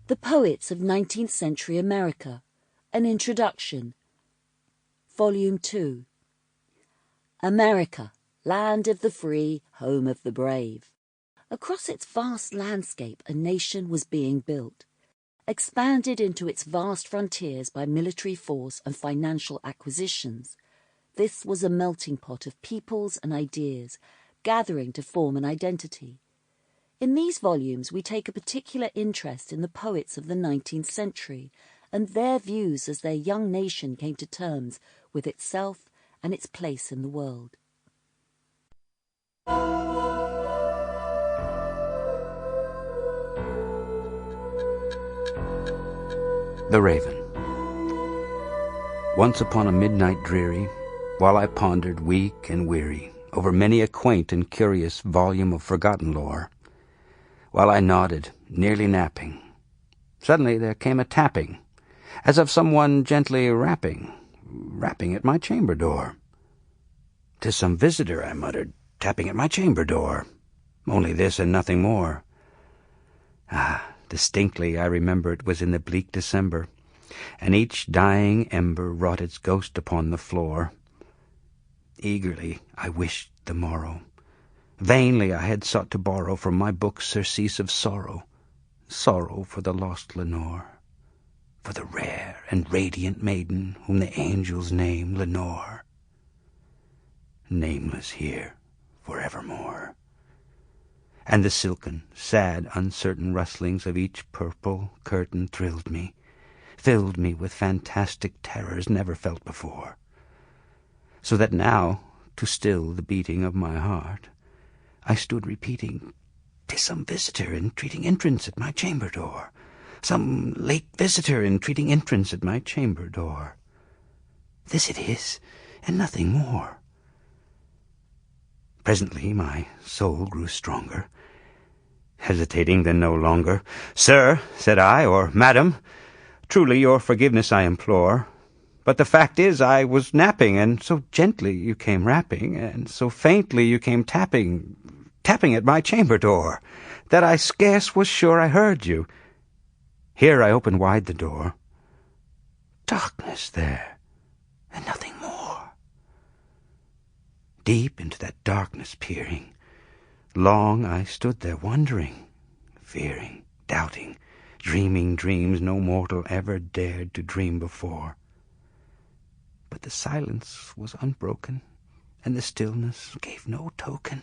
The Poets of 19th Century America, An Introduction. Volume 2. America, land of the free, home of the brave. Across its vast landscape a nation was being built, expanded into its vast frontiers by military force and financial acquisitions. This was a melting pot of peoples and ideas, gathering to form an identity. In these volumes we take a particular interest in the poets of the 19th century and their views as their young nation came to terms with itself and its place in the world. The Raven. Once upon a midnight dreary, while I pondered weak and weary over many a quaint and curious volume of forgotten lore, while I nodded, nearly napping, suddenly there came a tapping, as of someone gently rapping at my chamber door. "'Tis some visitor," I muttered, "tapping at my chamber door. Only this and nothing more." Distinctly I remember it was in the bleak December, and each dying ember wrought its ghost upon the floor. Eagerly I wished the morrow. Vainly I had sought to borrow from my book surcease of sorrow, sorrow for the lost Lenore, for the rare and radiant maiden whom the angels name Lenore, nameless here forevermore. And the silken, sad, uncertain rustlings of each purple curtain thrilled me, filled me with fantastic terrors never felt before, so that now, to still the beating of my heart, I stood repeating, "'Tis some visitor entreating entrance at my chamber door, some late visitor entreating entrance at my chamber door. This it is, and nothing more." Presently my soul grew stronger. Hesitating then no longer, "Sir," said I, "or madam, truly your forgiveness I implore. But the fact is I was napping, and so gently you came rapping, and so faintly you came tapping at my chamber door, that I scarce was sure I heard you." Here I opened wide the door. Darkness there, and nothing more. Deep into that darkness peering, long I stood there wondering, fearing, doubting, dreaming dreams no mortal ever dared to dream before. But the silence was unbroken, and the stillness gave no token,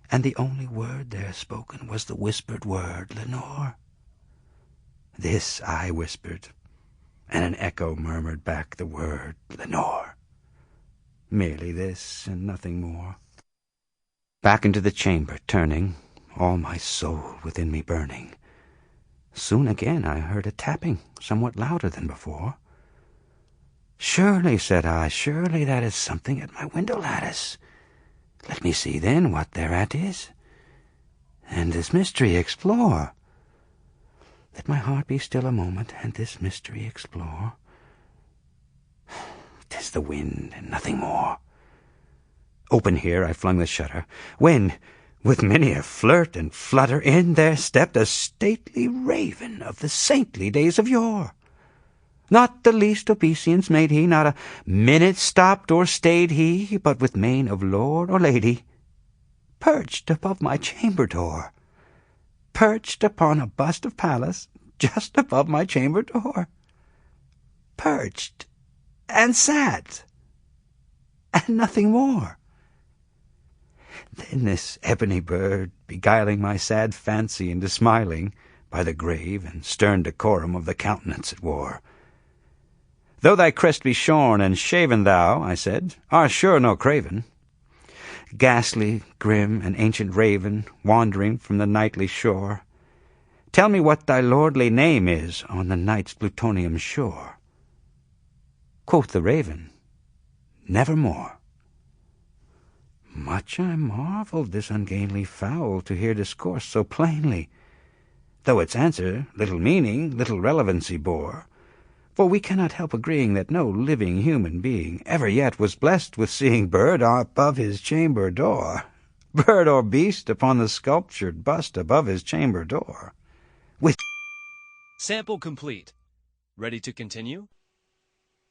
and the only word there spoken was the whispered word, "Lenore." This I whispered, and an echo murmured back the word, "Lenore." Merely this, and nothing more. Back into the chamber turning, all my soul within me burning. Soon again I heard a tapping, somewhat louder than before. "Surely," said I, "surely that is something at my window lattice. Let me see, then, what thereat is, and this mystery explore. Let my heart be still a moment, and this mystery explore. 'Tis the wind, and nothing more." Open here I flung the shutter, when, with many a flirt and flutter, in there stepped a stately raven of the saintly days of yore. Not the least obeisance made he, not a minute stopped or stayed he, but with mane of lord or lady, perched above my chamber door, perched upon a bust of Pallas, just above my chamber door, perched, and sat, and nothing more. Then this ebony bird, beguiling my sad fancy into smiling, by the grave and stern decorum of the countenance it wore, "Though thy crest be shorn and shaven, thou," I said, "art sure no craven. Ghastly, grim, and ancient raven, wandering from the nightly shore, tell me what thy lordly name is on the night's Plutonian shore." Quoth the raven, "Nevermore." Much I marvelled this ungainly fowl to hear discourse so plainly, though its answer little meaning, little relevancy bore, for we cannot help agreeing that no living human being ever yet was blessed with seeing bird above his chamber door, bird or beast upon the sculptured bust above his chamber door, with Sample complete. Ready to continue?